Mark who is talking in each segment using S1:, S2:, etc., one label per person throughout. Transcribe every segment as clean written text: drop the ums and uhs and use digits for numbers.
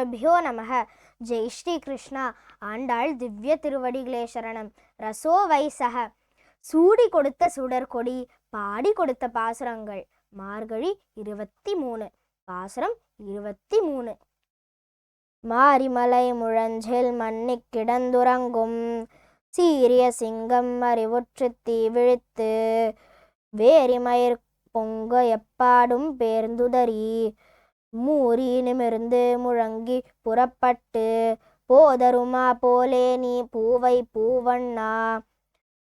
S1: குருபியோ நமக. ஜெய் ஸ்ரீ கிருஷ்ணா. ஆண்டாள் திவ்ய திருவடிகளே சரணம். ரசோ வைசக. சூடி கொடுத்த சுடற்கொடி பாடி கொடுத்த பாசுரங்கள். மார்கழி 23. பாசுரம் 23. மாரிமலை முழஞ்சில் மன்னிக் கிடந்துறங்கும் சீரிய சிங்கம் அறிவுற்று தீ விழித்து வேரிமயிர் பொங்க எப்பாடும் பேர்ந்துதறி மூரி நிமிர்ந்து முழங்கி புறப்பட்டு போதருமா போலே நீ பூவை பூவண்ணா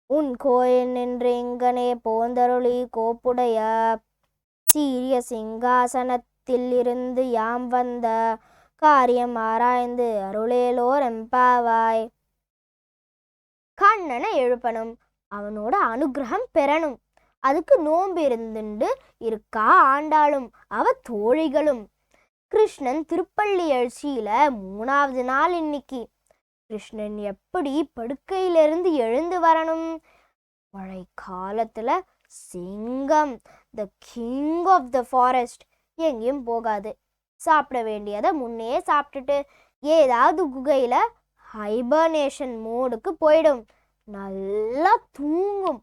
S1: உன் கோயில் நின்று இங்கனே போந்தருளி கோப்புடைய சீரிய சிங்காசனத்தில் இருந்து யாம் வந்த காரியம் ஆராய்ந்து அருளேலோர் எம்பாவாய். கண்ணனை எழுப்பணும், அவனோட அனுகிரகம் பெறணும். அதுக்கு நோன்பு இருந்துண்டு இருக்கா ஆண்டாளும் அவ தோழிகளும். கிருஷ்ணன் திருப்பள்ளி எழுச்சியில 3வது நாள் இன்னைக்கு. கிருஷ்ணன் எப்படி படுக்கையிலிருந்து எழுந்து வரணும்? மழை காலத்துல சிங்கம், the king of the forest, எங்கேயும் போகாது. சாப்பிட வேண்டியதை முன்னே சாப்பிட்டுட்டு ஏதாவது குகையில ஹைபர்னேஷன் மோடுக்கு போயிடும். நல்லா தூங்கும்.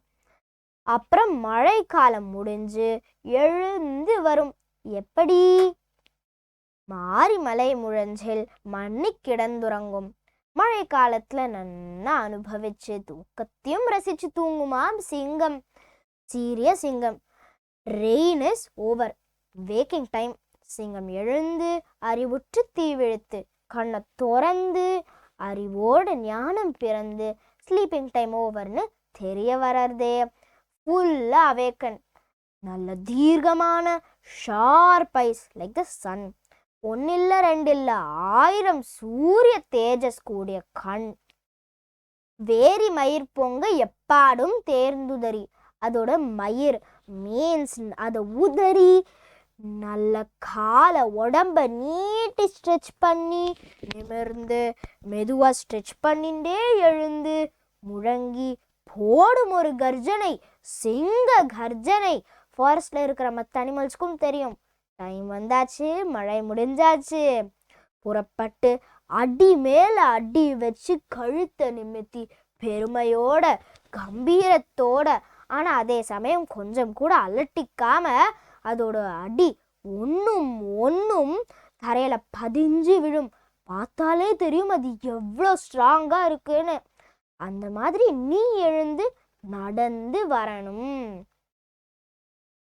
S1: அப்புறம் மழை காலம் முடிஞ்சு எழுந்து வரும். எப்படி? மாரிமலை முழஞ்சில் மன்னிக் கிடந்துறங்கும். மழை காலத்துல நன்னா அனுபவிச்சு தூக்கத்தையும் ரசிச்சு தூங்குமாம் சிங்கம். சீரிய சிங்கம். Rain is over, waking time. சிங்கம் எழுந்து அறிவுற்று தீவிழித்து கண்ணை திறந்து அறிவோடு ஞானம் பிறந்து ஸ்லீப்பிங் டைம் ஓவர்னு தெரிய வர்றதே. ஃபுல்லா அவேக்கன். நல்ல தீர்க்கமான sharp eyes like the sun. 1 இல்ல 2 இல்ல 1000 சூரிய தேஜஸ் கூடிய கண். வேரி மயிர் பொங்க எப்பாடும் தேர்ந்துதறி. அதோட மயிர் மீன்ஸ் அதை உதறி நல்ல கால உடம்ப நீட்டி ஸ்ட்ரெச் பண்ணி நிமிர்ந்து மெதுவா ஸ்ட்ரெச் பண்ணிண்டே எழுந்து முழங்கி போடும் ஒரு கர்ஜனை, சிங்க கர்ஜனை. ஃபாரஸ்ட்ல இருக்கிற மற்ற அனிமல்ஸ்க்கும் தெரியும், டைம் வந்தாச்சு, மழை முடிஞ்சாச்சு. புறப்பட்டு அடி மேல அடி வச்சு கழுத்தை நிமித்தி பெருமையோட கம்பீரத்தோட, ஆனா அதே சமயம் கொஞ்சம் கூட அலட்டிக்காம அதோட அடி ஒன்றும் தரையில பதிஞ்சு விழும். பார்த்தாலே தெரியும் அது எவ்வளோ ஸ்ட்ராங்கா இருக்குன்னு. அந்த மாதிரி நீ எழுந்து நடந்து வரணும்.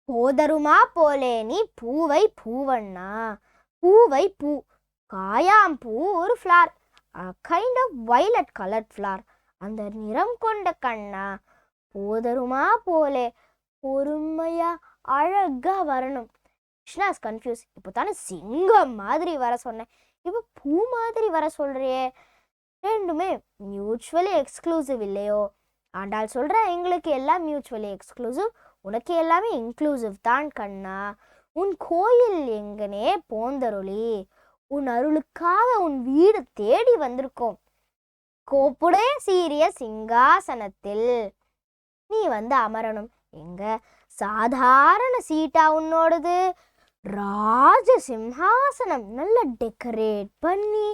S1: போதருமா போலே நீ பூவை பூவண்ணா. பூவை பூ, காயாம்பூ ஒரு flower, kind of violet coloured flower. அந்த நிறம் கொண்ட கண்ணா. போதருமா போலே பொறுமையா அழகா வரணும். Krishna is confuse. இப்போ தானே சிங்கம் மாதிரி வர சொன்னேன், இப்போ பூ மாதிரி வர சொல்றியே. ரெண்டுமே மியூச்சுவலி எக்ஸ்க்ளூசிவ் இல்லையோ? ஆண்டாள் சொல்ற எங்களுக்கு எல்லாம் மியூச்சுவலி எக்ஸ்க்ளூசிவ், உனக்கு எல்லாமே இன்க்ளூசிவ் தான் கண்ணா. உன் கோயில் எங்கனே போந்தருளி, உன் அருளுக்காக உன் வீடு தேடி வந்திருக்கோம். கோப்புடைய சீரிய சிங்காசனத்தில் நீ வந்து அமரணும். எங்க சாதாரண சீட்டா உன்னோடது? ராஜ சிம்ஹாசனம், நல்ல டெக்கரேட் பண்ணி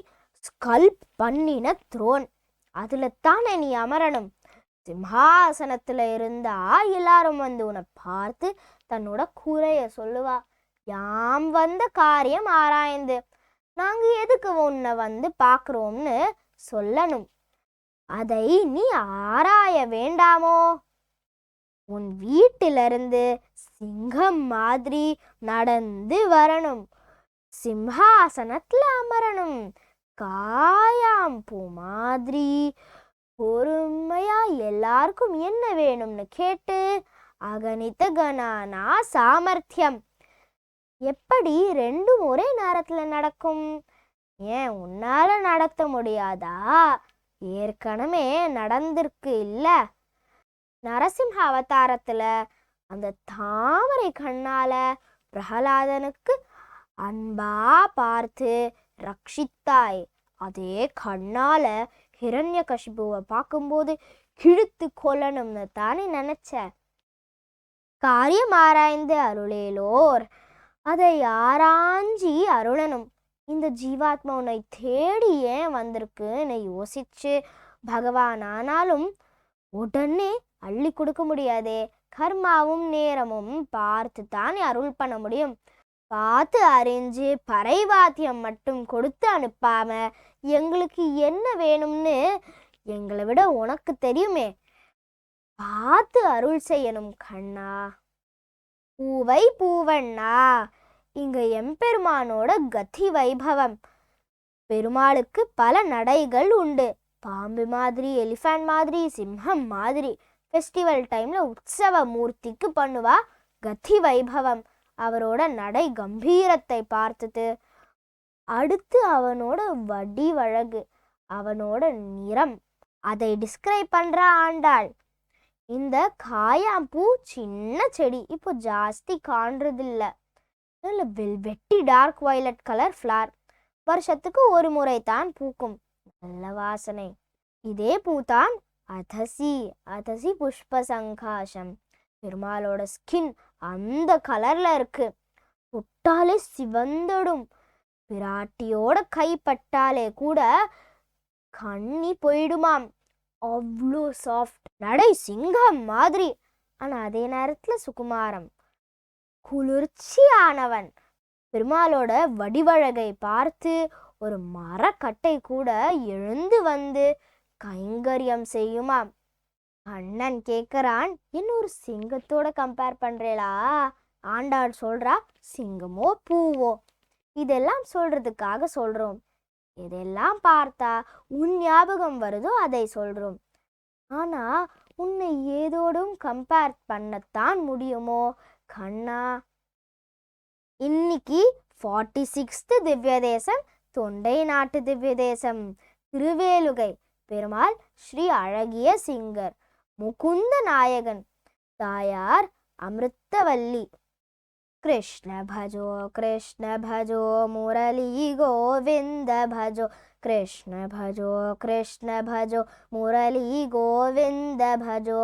S1: ஸ்கல்ப் பண்ணின த்ரோன். அதுல தானே நீ அமரணும். சிம்ஹாசனத்துல இருந்தா எல்லாரும் வந்து உன்னை பார்த்து தன்னோட குறைய சொல்லுவா. யாம் வந்த காரியம் ஆராய்ந்து நாங்க எதுக்கு உன்னை வந்து பார்க்குறோம்னு சொல்லணும். அதை நீ ஆராய வேண்டாமோ? உன் வீட்டிலிருந்து சிங்கம் மாதிரி நடந்து வரணும். சிம்ஹாசனத்துல அமரணும். காயாம்பூ மாதிரி பொறுமையா எல்லாருக்கும் என்ன வேணும்னு கேட்டு அகணித கணானா சாமர்த்தியம். எப்படி ரெண்டும் ஒரே நேரத்துல நடக்கும்? ஏன் உன்னால நடத்த முடியாதா? ஏற்கனவே நடந்திருக்கு இல்ல? நரசிம்ஹ அவதாரத்துல அந்த தாமரை கண்ணால பிரகலாதனுக்கு அன்பா பார்த்து ரட்சித்தாய். அதே கண்ணால ஹிரண்யகசிபுவை பார்க்கும்போது கிழித்து கொல்லணும்னு தானே நினைச்ச. காரியம் ஆராய்ந்து அருளேலோர், அதை ஆராய்ஞ்சி அருளணும். இந்த ஜீவாத்மா உன்னை தேடி ஏன் வந்திருக்குன்னு யோசிச்சு பகவான் ஆனாலும் உடனே அள்ளி கொடுக்க முடியாதே. கர்மாவும் நேரமும் பார்த்து தான் அருள் பண்ண முடியும். பார்த்து அறிஞ்சு பறைவாத்தியம் மட்டும் கொடுத்து அனுப்பாம எங்களுக்கு என்ன வேணும்னு எங்களை விட உனக்கு தெரியுமே. பார்த்து அருள் செய்யணும் கண்ணா. பூவை பூவண்ணா. இங்க எம்பெருமானோட கதி வைபவம். பெருமாளுக்கு பல நடைகள் உண்டு. பாம்பு மாதிரி, எலிஃபண்ட் மாதிரி, சிம்ஹம் மாதிரி. ஃபெஸ்டிவல் டைம்ல உற்சவ மூர்த்திக்கு பண்ணுவா கதி வைபவம். அவரோட நடை கம்பீரத்தை பார்த்துட்டு அடுத்து அவனோட வடிவழகு, அவனோட நிறம், அதை டிஸ்கிரைப் பண்ற ஆண்டாள். இந்த காயாம்பூ சின்ன செடி, இப்போ ஜாஸ்தி காண்றதில்ல. Velvety dark violet colour flower. வருஷத்துக்கு ஒரு முறை தான் பூக்கும். நல்ல வாசனை. இதே பூதான் அதசி புஷ்ப சங்காசம். பெருமாளோட ஸ்கின் அந்த கலர்ல இருக்கு. தொட்டாலே சிவந்தடும். பிராட்டியோட கைப்பட்டாலே கூட கண்ணி போயிடுமாம். அவ்வளோ சாஃப்ட். நடை சிங்கம் மாதிரி, ஆனா அதே நேரத்துல சுகுமாரம். குளிர்ச்சியானவன். பெருமாளோட வடிவழகை பார்த்து ஒரு மரக்கட்டை கூட எழுந்து வந்து கைங்கரியம் செய்யுமாம். அண்ணன் கேட்கறான், இன்னொரு சிங்கத்தோட கம்பேர் பண்றேளா? ஆண்டாள் சொல்றா, சிங்கமோ பூவோ. இதெல்லாம் சொல்றதுக்காக சொல்றோம். எதெல்லாம் பார்த்தா உன் ஞாபகம் வருதோ அதை சொல்றோம். ஆனா உன்னை ஏதோடும் கம்பேர் பண்ணத்தான் முடியுமோ கண்ணா? இன்னைக்கு 46th திவ்ய தேசம், தொண்டை நாட்டு திவ்ய தேசம், திருவேலுகை. பெருமாள் ஸ்ரீ அழகிய சிங்கர், முகுந்த நாயகன். தாயார் அமிர்தவல்லி. कृष्ण भजो मुरली गोविंद भजो, कृष्ण भजो मुरली गोविंद भजो,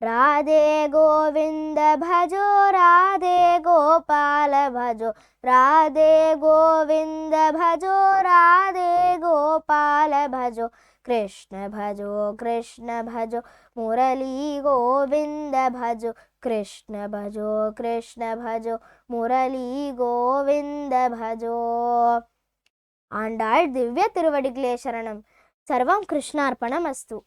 S1: राधे गोविंद भजो, राधे गोपाल भजो, राधे गोविंद भजो, राधे गोपाल भजो, कृष्ण भजो मुरली गोविंद भजो, कृष्ण भजो मुरली गोविंद भजो. आंडाळ दिव्य तिरुवडिगले शरणम. सर्वं कृष्णार्पणमस्तु.